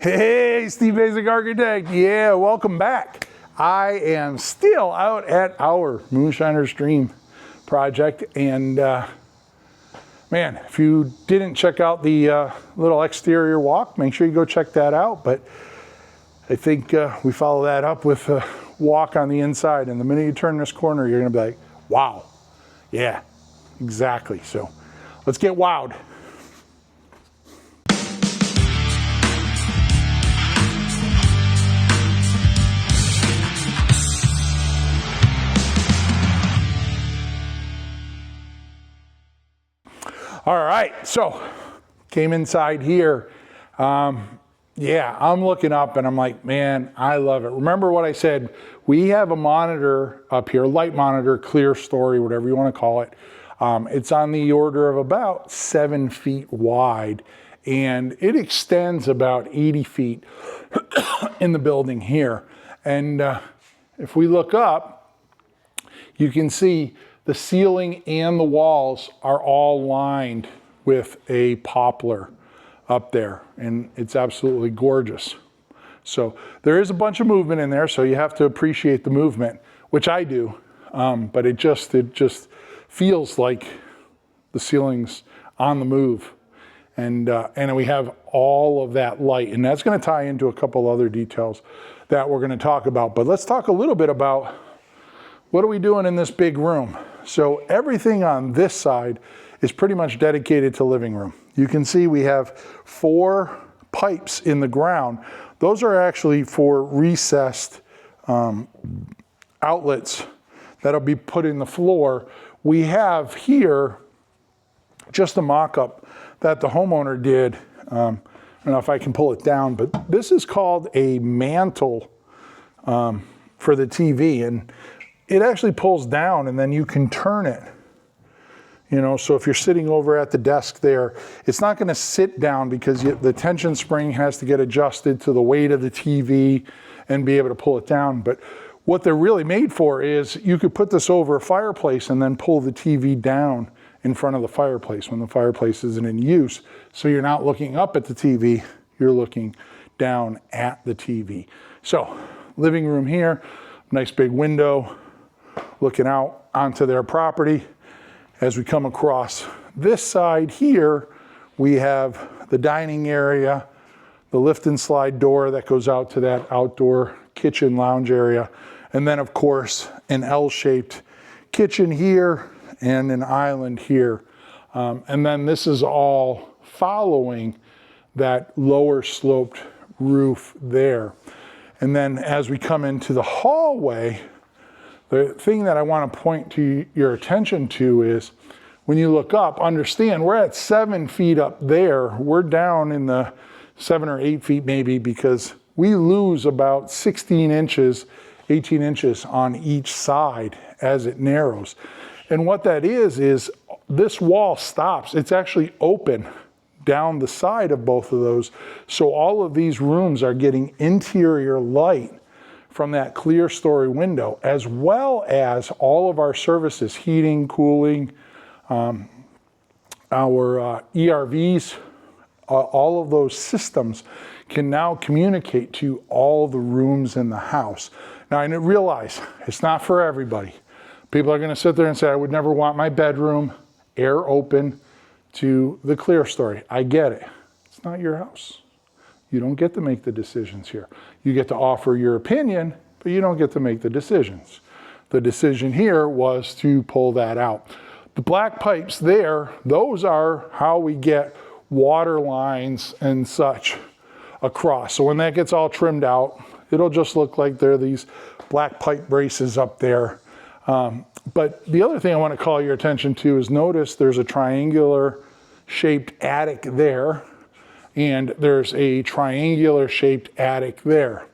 Hey, Steve Basic Architect. Yeah, welcome back. I am still out at our Moonshiner's Dream project, and man, if you didn't check out the little exterior walk, make sure you go check that out. But I think we follow that up with a walk on the inside, and the minute you turn this corner, you're gonna be like, wow, yeah, exactly. So let's get wowed. All right, so came inside here. Yeah, I'm looking up and I'm like, man, I love it. Remember what I said? We have a monitor up here, light monitor, clear story, whatever you want to call it. It's on the order of about 7 feet wide, and it extends about 80 feet in the building here. And if we look up, you can see the ceiling and the walls are all lined with a poplar up there, and it's absolutely gorgeous. So there is a bunch of movement in there, so you have to appreciate the movement, which I do, but it just feels like the ceiling's on the move. And we have all of that light, and that's gonna tie into a couple other details that we're gonna talk about. But let's talk a little bit about what are we doing in this big room. So everything on this side is pretty much dedicated to living room. You can see we have 4 pipes in the ground. Those are actually for recessed outlets that'll be put in the floor. We have here just a mock-up that the homeowner did. I don't know if I can pull it down, but this is called a mantle for the TV, and it actually pulls down and then you can turn it. You know, so if you're sitting over at the desk there, it's not going to sit down because the tension spring has to get adjusted to the weight of the TV and be able to pull it down. But what they're really made for is you could put this over a fireplace and then pull the TV down in front of the fireplace when the fireplace isn't in use. So you're not looking up at the TV, you're looking down at the TV. So living room here, nice big window looking out onto their property. As we come across this side here, we have the dining area, the lift and slide door that goes out to that outdoor kitchen lounge area, and then of course an L-shaped kitchen here and an island here. And then this is all following that lower sloped roof there. And then as we come into the hallway, the thing that I want to point to your attention to is when you look up, understand we're at 7 feet up there. We're down in the 7 or 8 feet maybe, because we lose about 16 inches, 18 inches on each side as it narrows. And what that is this wall stops. It's actually open down the side of both of those. So all of these rooms are getting interior light from that clear story window, as well as all of our services, heating, cooling, our ERVs, all of those systems can now communicate to all the rooms in the house. Now I realize it's not for everybody. People are gonna sit there and say, I would never want my bedroom air open to the clear story. I get it, it's not your house. You don't get to make the decisions here. You get to offer your opinion, but you don't get to make the decisions. The decision here was to pull that out. The black pipes there, those are how we get water lines and such across. So when that gets all trimmed out, it'll just look like there are these black pipe braces up there. But the other thing I want to call your attention to is notice there's a triangular shaped attic there, and there's a triangular shaped attic there.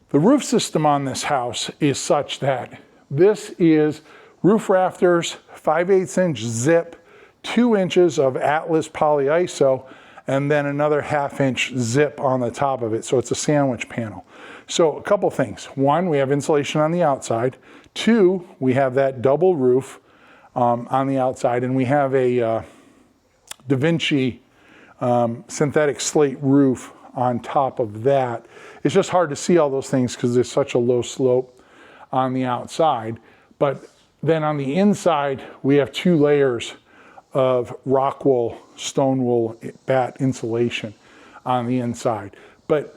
The roof system on this house is such that this is roof rafters, 5/8 inch zip, 2 inches of Atlas polyiso, and then another 1/2 inch zip on the top of it. So it's a sandwich panel. So a couple things. 1, we have insulation on the outside. 2, we have that double roof on the outside, and we have a Da Vinci synthetic slate roof on top of that. It's just hard to see all those things because there's such a low slope on the outside. But then on the inside, we have 2 layers of rock wool, stone wool batt insulation on the inside. But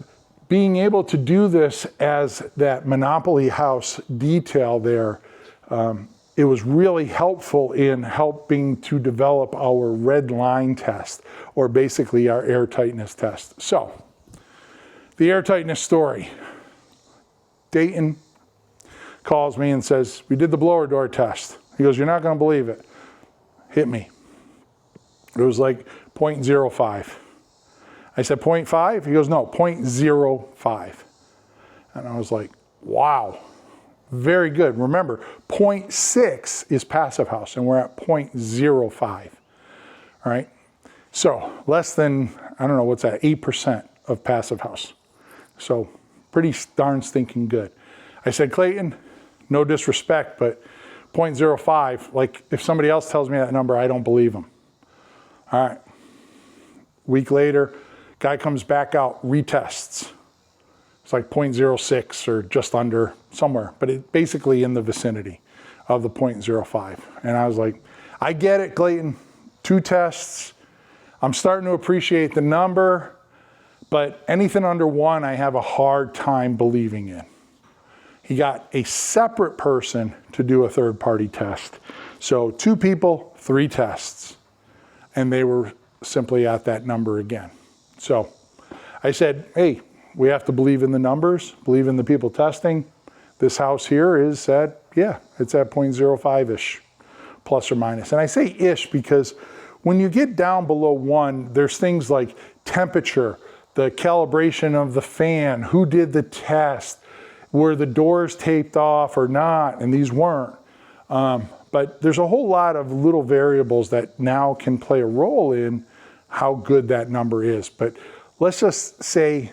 being able to do this as that Monopoly House detail there, it was really helpful in helping to develop our red line test, or basically our air tightness test. So, the air tightness story. Dayton calls me and says, we did the blower door test. He goes, you're not going to believe it. Hit me. It was like 0.05. I said 0.5? He goes, no, 0.05. And I was like, wow, very good. Remember, 0.6 is passive house, and we're at 0.05. All right? So less than, I don't know, what's that, 8% of passive house. So pretty darn stinking good. I said, Clayton, no disrespect, but 0.05, like if somebody else tells me that number, I don't believe them. All right. Week later, guy comes back out, retests. It's like 0.06 or just under somewhere, but it's basically in the vicinity of the 0.05. And I was like, I get it, Clayton. 2 tests. I'm starting to appreciate the number, but anything under 1, I have a hard time believing in. He got a separate person to do a third-party test. So 2 people, 3 tests. And they were simply at that number again. So I said, hey, we have to believe in the numbers, believe in the people testing. This house here is at, yeah, it's at 0.05-ish, plus or minus. And I say ish because when you get down below 1, there's things like temperature, the calibration of the fan, who did the test, were the doors taped off or not, and these weren't. But there's a whole lot of little variables that now can play a role in how good that number is. But let's just say,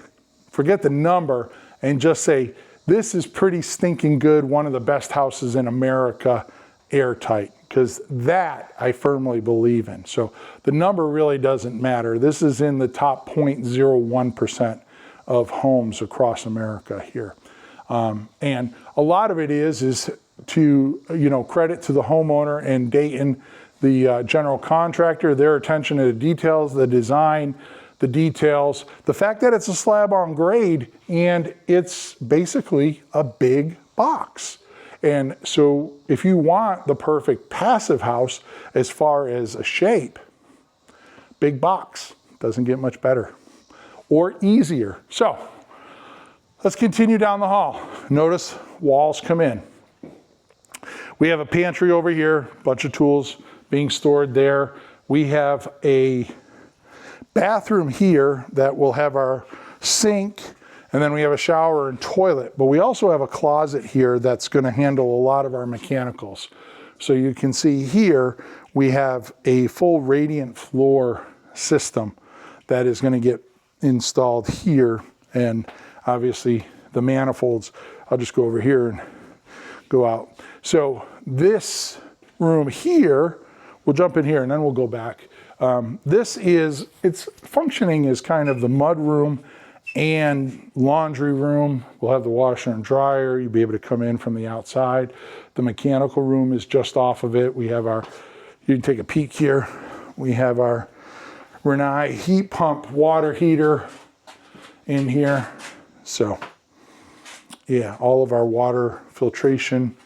forget the number and just say, this is pretty stinking good, one of the best houses in America, airtight, because that I firmly believe in. So the number really doesn't matter. This is in the top 0.01% of homes across America here. And a lot of it is to, credit to the homeowner and Dayton, the general contractor, their attention to the details, the design, the details, the fact that it's a slab on grade and it's basically a big box. And so if you want the perfect passive house as far as a shape, big box, doesn't get much better or easier. So let's continue down the hall. Notice walls come in. We have a pantry over here, a bunch of tools being stored there. We have a bathroom here that will have our sink, and then we have a shower and toilet. But we also have a closet here that's going to handle a lot of our mechanicals. So you can see here, we have a full radiant floor system that is going to get installed here. And obviously the manifolds, I'll just go over here and go out. So this room here, we'll jump in here and then we'll go back. It's functioning as kind of the mud room and laundry room. We'll have the washer and dryer. You'll be able to come in from the outside. The mechanical room is just off of it. We have you can take a peek here. We have our Rinnai heat pump water heater in here. So yeah, all of our water filtration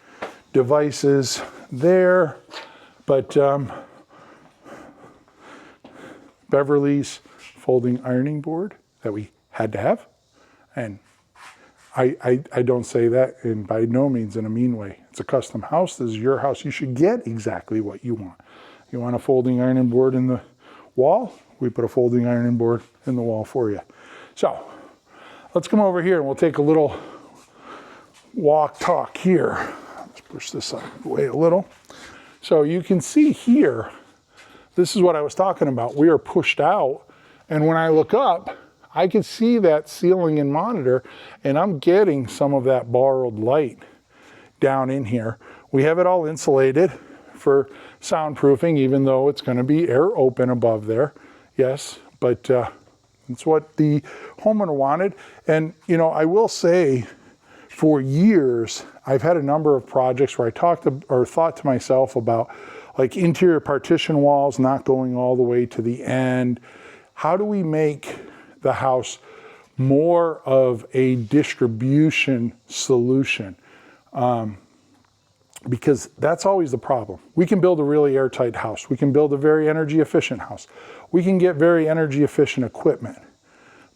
devices there. But Beverly's folding ironing board that we had to have. And I don't say that by no means in a mean way. It's a custom house. This is your house. You should get exactly what you want. You want a folding ironing board in the wall? We put a folding ironing board in the wall for you. So let's come over here and we'll take a little talk here. Let's push this away a little. So you can see here, this is what I was talking about. We are pushed out, and when I look up, I can see that ceiling and monitor, and I'm getting some of that borrowed light down in here. We have it all insulated for soundproofing, even though it's going to be air open above there. Yes, but It's what the homeowner wanted. And, you know, I will say for years, I've had a number of projects where I thought to myself about like interior partition walls not going all the way to the end. How do we make the house more of a distribution solution? Because that's always the problem. We can build a really airtight house. We can build a very energy efficient house. We can get very energy efficient equipment.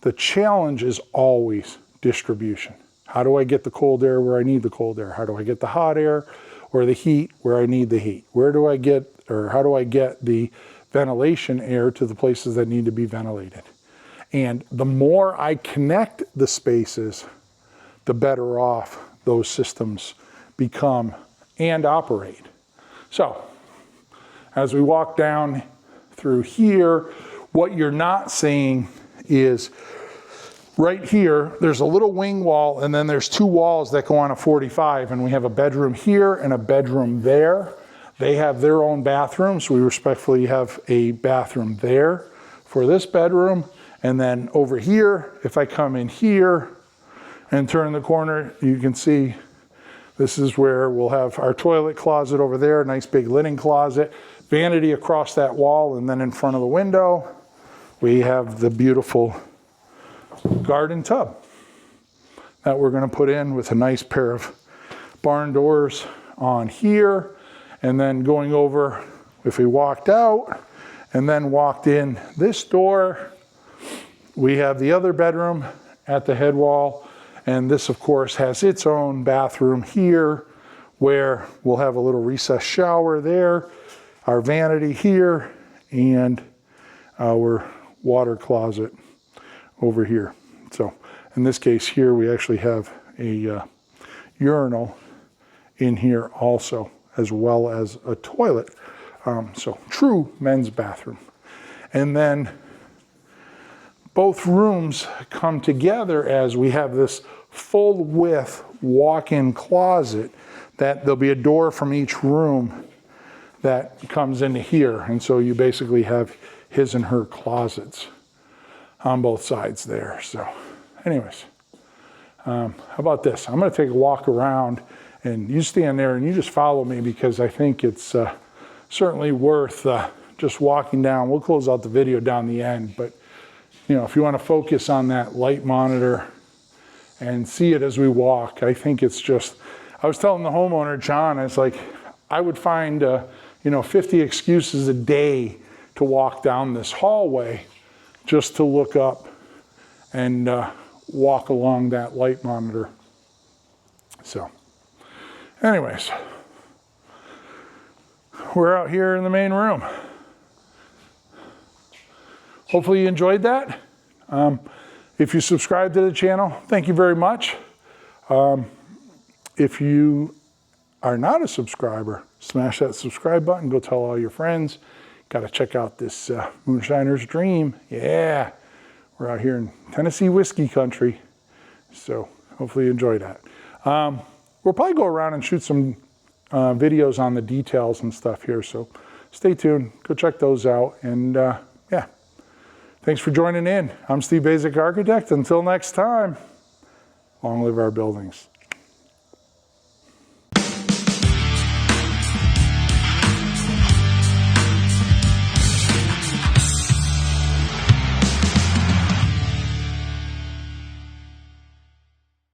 The challenge is always distribution. How do I get the cold air where I need the cold air? How do I get the hot air or the heat where I need the heat? How do I get the ventilation air to the places that need to be ventilated? And the more I connect the spaces, the better off those systems become and operate. So, as we walk down through here, what you're not seeing is right here, there's a little wing wall, and then there's two walls that go on a 45, and we have a bedroom here and a bedroom there. They have their own bathrooms. We respectfully have a bathroom there for this bedroom. And then over here, if I come in here and turn the corner, you can see this is where we'll have our toilet closet over there, nice big linen closet, vanity across that wall, and then in front of the window, we have the beautiful garden tub that we're gonna put in with a nice pair of barn doors on here. And then going over, if we walked out and then walked in this door, we have the other bedroom at the head wall. And this, of course, has its own bathroom here where we'll have a little recessed shower there, our vanity here, and our water closet over here. So in this case here, we actually have a urinal in here also, as well as a toilet. So true men's bathroom. And then both rooms come together as we have this full width walk-in closet that there'll be a door from each room that comes into here. And so you basically have his and her closets on both sides there. So anyways, how about this? I'm gonna take a walk around and you stand there and you just follow me because I think it's certainly worth just walking down. We'll close out the video down the end, but you know, if you want to focus on that light monitor and see it as we walk, I think it's just, I was telling the homeowner, John, it's like, I would find, 50 excuses a day to walk down this hallway just to look up and walk along that light monitor. So, anyways, we're out here in the main room. Hopefully you enjoyed that. If you subscribe to the channel, thank you very much. If you are not a subscriber, smash that subscribe button, go tell all your friends. Got to check out this Moonshiner's Dream. Yeah, we're out here in Tennessee whiskey country. So hopefully you enjoy that. We'll probably go around and shoot some videos on the details and stuff here. So stay tuned, go check those out. And yeah, thanks for joining in. I'm Steve Baczek, Architect. Until next time, long live our buildings.